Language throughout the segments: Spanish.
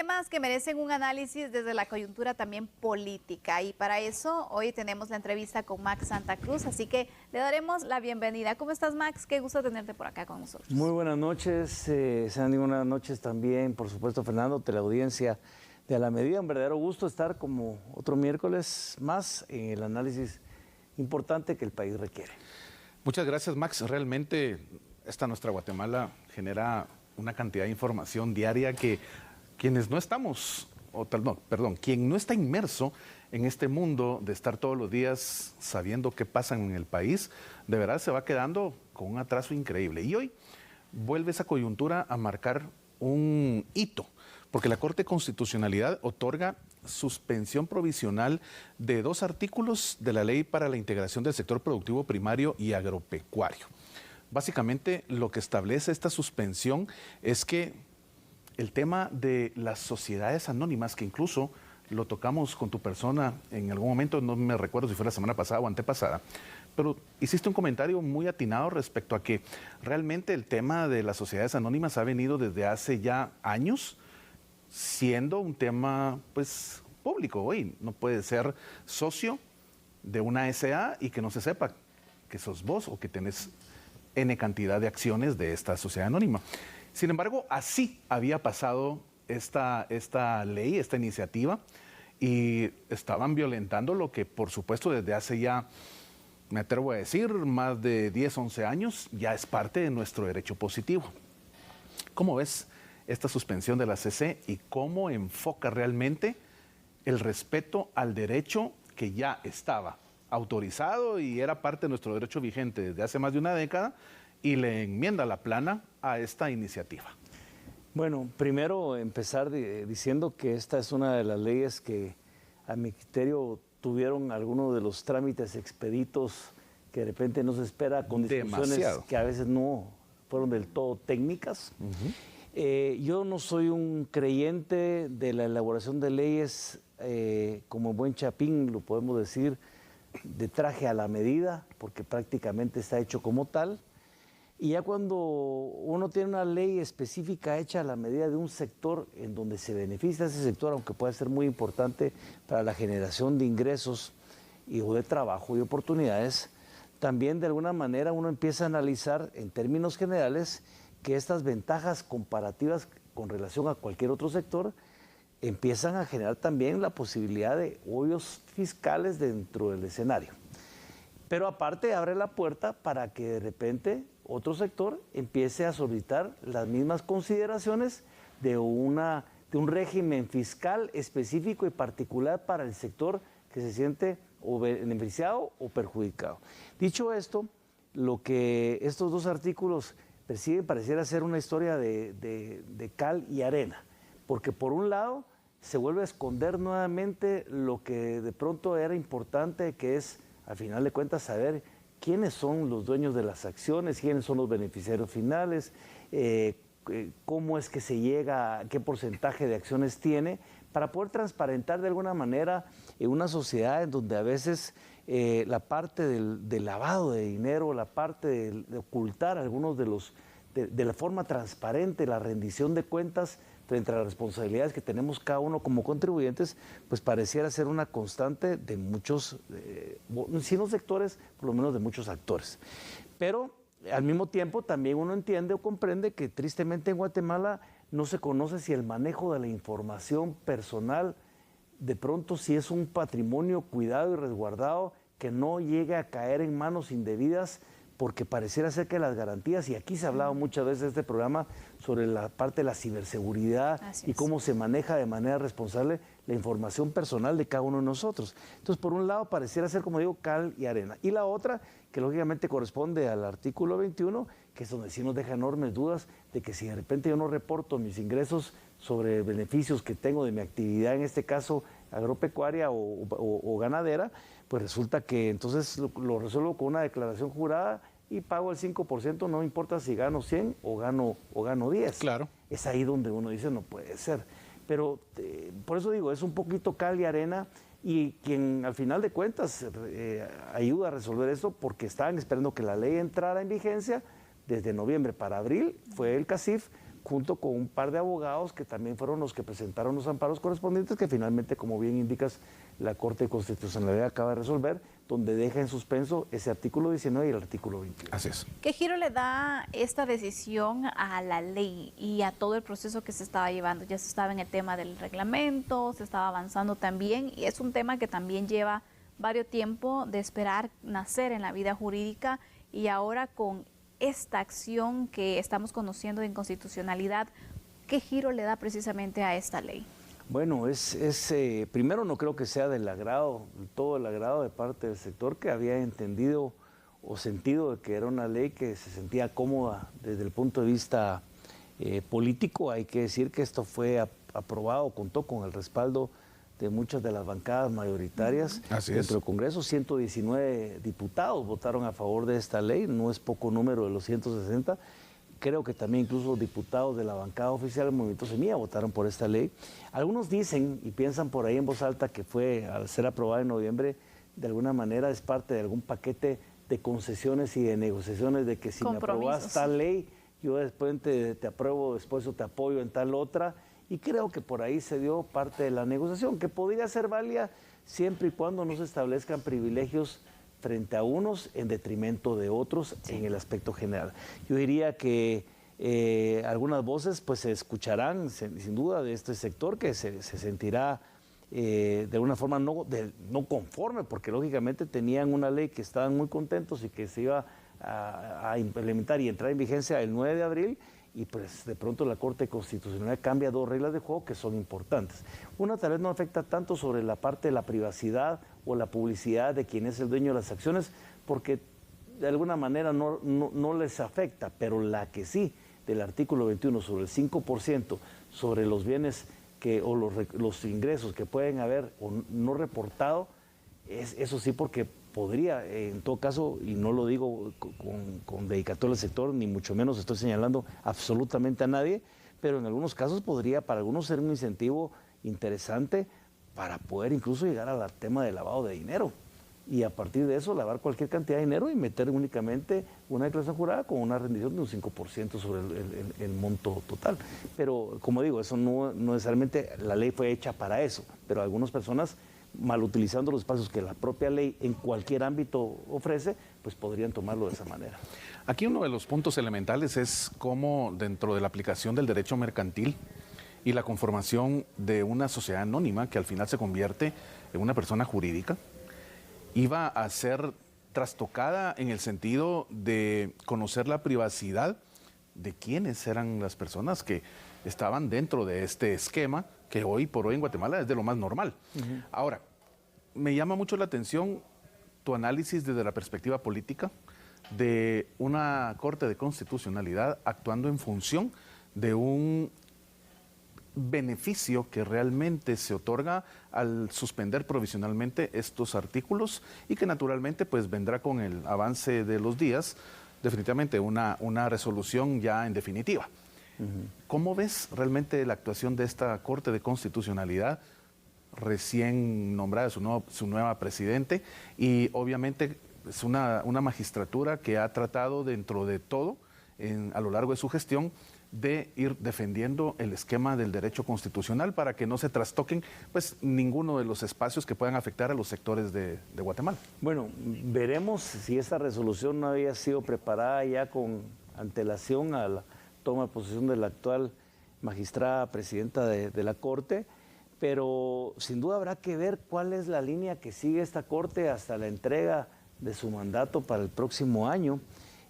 temas que merecen un análisis desde la coyuntura también política, y para eso hoy tenemos la entrevista con Max Santa Cruz, así que le daremos la bienvenida. ¿Cómo estás, Max? Qué gusto tenerte por acá con nosotros. Muy buenas noches, Sandy, buenas noches también, por supuesto, Fernando, teleaudiencia de A la Medida. Un verdadero gusto estar como otro miércoles más en el análisis importante que el país requiere. Muchas gracias, Max. Realmente esta nuestra Guatemala genera una cantidad de información diaria que quienes no estamos, quien no está inmerso en este mundo de estar todos los días sabiendo qué pasa en el país, de verdad se va quedando con un atraso increíble. Y hoy vuelve esa coyuntura a marcar un hito, porque la Corte de Constitucionalidad otorga suspensión provisional de 2 artículos de la Ley para la Integración del Sector Productivo Primario y Agropecuario. Básicamente, lo que establece esta suspensión es que el tema de las sociedades anónimas, que incluso lo tocamos con tu persona en algún momento, no me recuerdo si fue la semana pasada o antepasada, pero hiciste un comentario muy atinado respecto a que realmente el tema de las sociedades anónimas ha venido desde hace ya años siendo un tema pues público. Hoy no puedes ser socio de una SA y que no se sepa que sos vos o que tenés N cantidad de acciones de esta sociedad anónima. Sin embargo, así había pasado esta ley, esta iniciativa, y estaban violentando lo que, por supuesto, desde hace ya, me atrevo a decir, más de 10, 11 años, ya es parte de nuestro derecho positivo. ¿Cómo ves esta suspensión de la CC y cómo enfoca realmente el respeto al derecho que ya estaba autorizado y era parte de nuestro derecho vigente desde hace más de una década, y le enmienda la plana a esta iniciativa? Bueno, primero empezar diciendo que esta es una de las leyes que a mi criterio tuvieron algunos de los trámites expeditos que de repente no se espera, con discusiones que a veces no fueron del todo técnicas. Yo no soy un creyente de la elaboración de leyes, como buen chapín lo podemos decir, de traje a la medida, porque prácticamente está hecho como tal. Y ya cuando uno tiene una ley específica hecha a la medida de un sector en donde se beneficia ese sector, aunque pueda ser muy importante para la generación de ingresos o de trabajo y oportunidades, también de alguna manera uno empieza a analizar en términos generales que estas ventajas comparativas con relación a cualquier otro sector empiezan a generar también la posibilidad de hoyos fiscales dentro del escenario. Pero aparte abre la puerta para que de repente otro sector empiece a solicitar las mismas consideraciones de un régimen fiscal específico y particular para el sector que se siente o beneficiado o perjudicado. Dicho esto, lo que estos 2 artículos persiguen pareciera ser una historia de cal y arena, porque por un lado se vuelve a esconder nuevamente lo que de pronto era importante, que es, al final de cuentas, saber quiénes son los dueños de las acciones, quiénes son los beneficiarios finales, cómo es que se llega, qué porcentaje de acciones tiene, para poder transparentar de alguna manera en una sociedad en donde a veces la parte del lavado de dinero, la parte de ocultar algunos de la forma transparente, la rendición de cuentas frente a las responsabilidades que tenemos cada uno como contribuyentes, pues pareciera ser una constante de muchos, si no sectores, por lo menos de muchos actores. Pero al mismo tiempo también uno entiende o comprende que tristemente en Guatemala no se conoce si el manejo de la información personal de pronto si es un patrimonio cuidado y resguardado que no llegue a caer en manos indebidas, porque pareciera ser que las garantías, y aquí se ha hablado muchas veces en este programa sobre la parte de la ciberseguridad y cómo se maneja de manera responsable la información personal de cada uno de nosotros. Entonces, por un lado, pareciera ser, como digo, cal y arena. Y la otra, que lógicamente corresponde al artículo 21, que es donde sí nos deja enormes dudas de que si de repente yo no reporto mis ingresos sobre beneficios que tengo de mi actividad, en este caso agropecuaria o ganadera, pues resulta que entonces lo resuelvo con una declaración jurada y pago el 5%, no importa si gano 100 o gano 10. Claro. Es ahí donde uno dice, no puede ser. Pero por eso digo, es un poquito cal y arena, y quien al final de cuentas ayuda a resolver esto, porque estaban esperando que la ley entrara en vigencia desde noviembre para abril, fue el CACIF, junto con un par de abogados que también fueron los que presentaron los amparos correspondientes, que finalmente, como bien indicas, la Corte de Constitucionalidad acaba de resolver, donde deja en suspenso ese artículo 19 y el artículo 21. Así es. ¿Qué giro le da esta decisión a la ley y a todo el proceso que se estaba llevando? Ya se estaba en el tema del reglamento, se estaba avanzando también, y es un tema que también lleva varios tiempo de esperar nacer en la vida jurídica, y ahora con esta acción que estamos conociendo de inconstitucionalidad, ¿qué giro le da precisamente a esta ley? Bueno, primero no creo que sea todo el agrado de parte del sector, que había entendido o sentido de que era una ley que se sentía cómoda desde el punto de vista político. Hay que decir que esto fue aprobado, contó con el respaldo de muchas de las bancadas mayoritarias dentro del Congreso. 119 diputados votaron a favor de esta ley, no es poco número de los 160. Creo que también incluso diputados de la bancada oficial del Movimiento Semilla votaron por esta ley. Algunos dicen y piensan por ahí en voz alta que fue, al ser aprobada en noviembre, de alguna manera es parte de algún paquete de concesiones y de negociaciones, de que si me aprobas tal ley, yo después te apruebo, después te apoyo en tal otra. Y creo que por ahí se dio parte de la negociación, que podría ser válida siempre y cuando no se establezcan privilegios frente a unos en detrimento de otros en el aspecto general. Yo diría que algunas voces pues se escucharán sin duda de este sector, que se sentirá de alguna forma no conforme, porque lógicamente tenían una ley que estaban muy contentos y que se iba a implementar y entrar en vigencia el 9 de abril, y pues de pronto la Corte Constitucional cambia dos reglas de juego que son importantes. Una tal vez no afecta tanto sobre la parte de la privacidad o la publicidad de quien es el dueño de las acciones, porque de alguna manera no les afecta, pero la que sí, del artículo 21 sobre el 5% sobre los bienes o los ingresos que pueden haber o no reportado, eso sí, porque podría, en todo caso, y no lo digo con dedicatoria al sector, ni mucho menos estoy señalando absolutamente a nadie, pero en algunos casos podría para algunos ser un incentivo interesante para poder incluso llegar al tema del lavado de dinero. Y a partir de eso, lavar cualquier cantidad de dinero y meter únicamente una declaración jurada con una rendición de un 5% sobre el monto total. Pero, como digo, eso no necesariamente la ley fue hecha para eso, pero algunas personas, mal utilizando los espacios que la propia ley en cualquier ámbito ofrece, pues podrían tomarlo de esa manera. Aquí uno de los puntos elementales es cómo dentro de la aplicación del derecho mercantil y la conformación de una sociedad anónima, que al final se convierte en una persona jurídica, iba a ser trastocada en el sentido de conocer la privacidad de quiénes eran las personas que estaban dentro de este esquema, que hoy por hoy en Guatemala es de lo más normal. Ahora, me llama mucho la atención tu análisis desde la perspectiva política de una Corte de Constitucionalidad actuando en función de un beneficio que realmente se otorga al suspender provisionalmente estos artículos, y que naturalmente pues vendrá con el avance de los días definitivamente una resolución ya en definitiva. ¿Cómo ves realmente la actuación de esta Corte de Constitucionalidad recién nombrada, su nueva presidente? Y obviamente es una magistratura que ha tratado dentro de todo, a lo largo de su gestión, de ir defendiendo el esquema del derecho constitucional para que no se trastoquen pues ninguno de los espacios que puedan afectar a los sectores de Guatemala. Bueno, veremos si esta resolución no había sido preparada ya con antelación a la toma de posesión de la actual magistrada presidenta de la Corte, pero sin duda habrá que ver cuál es la línea que sigue esta Corte hasta la entrega de su mandato para el próximo año,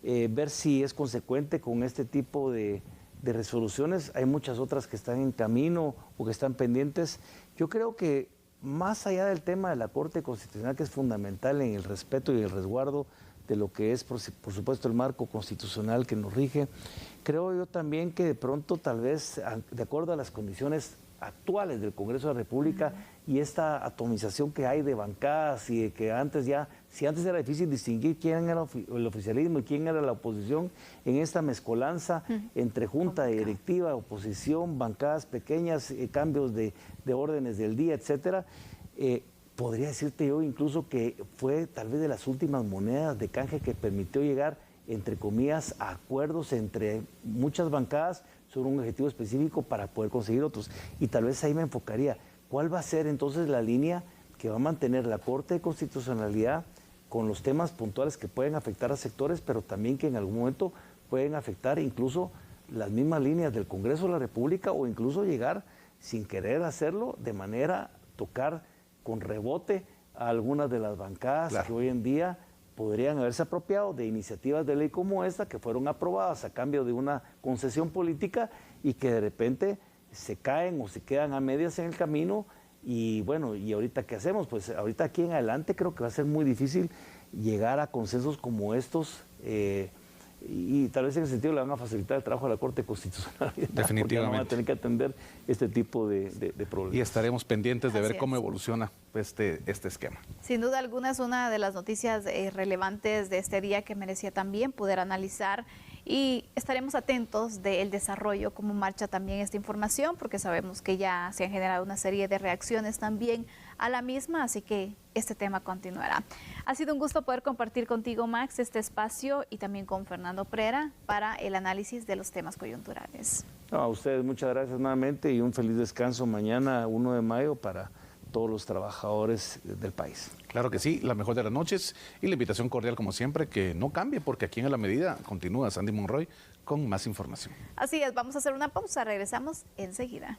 ver si es consecuente con este tipo de resoluciones. Hay muchas otras que están en camino o que están pendientes. Yo creo que más allá del tema de la Corte Constitucional, que es fundamental en el respeto y el resguardo de lo que es, por supuesto, el marco constitucional que nos rige, creo yo también que de pronto, tal vez, de acuerdo a las condiciones actuales del Congreso de la República y esta atomización que hay de bancadas y de que si antes era difícil distinguir quién era el oficialismo y quién era la oposición, en esta mezcolanza entre junta directiva, oposición, bancadas pequeñas, cambios de órdenes del día, etcétera, podría decirte yo incluso que fue tal vez de las últimas monedas de canje que permitió llegar entre comillas, acuerdos entre muchas bancadas sobre un objetivo específico para poder conseguir otros. Y tal vez ahí me enfocaría, ¿cuál va a ser entonces la línea que va a mantener la Corte de Constitucionalidad con los temas puntuales que pueden afectar a sectores, pero también que en algún momento pueden afectar incluso las mismas líneas del Congreso de la República, o incluso llegar, sin querer hacerlo, de manera tocar con rebote a algunas de las bancadas que hoy en día podrían haberse apropiado de iniciativas de ley como esta, que fueron aprobadas a cambio de una concesión política y que de repente se caen o se quedan a medias en el camino. Y bueno, ¿y ahorita qué hacemos? Pues ahorita aquí en adelante creo que va a ser muy difícil llegar a consensos como estos, y tal vez en ese sentido le van a facilitar el trabajo a la Corte Constitucional. Definitivamente. Porque van a tener que atender este tipo de problemas. Y estaremos pendientes de ver cómo evoluciona este esquema. Sin duda alguna es una de las noticias relevantes de este día que merecía también poder analizar, y estaremos atentos del desarrollo, cómo marcha también esta información, porque sabemos que ya se han generado una serie de reacciones también a la misma, así que este tema continuará. Ha sido un gusto poder compartir contigo, Max, este espacio, y también con Fernando Prera para el análisis de los temas coyunturales. A ustedes muchas gracias nuevamente y un feliz descanso mañana, 1 de mayo, para todos los trabajadores del país. Claro que sí, la mejor de las noches y la invitación cordial como siempre, que no cambie, porque aquí en A la Medida continúa Sandy Monroy con más información. Así es, vamos a hacer una pausa, regresamos enseguida.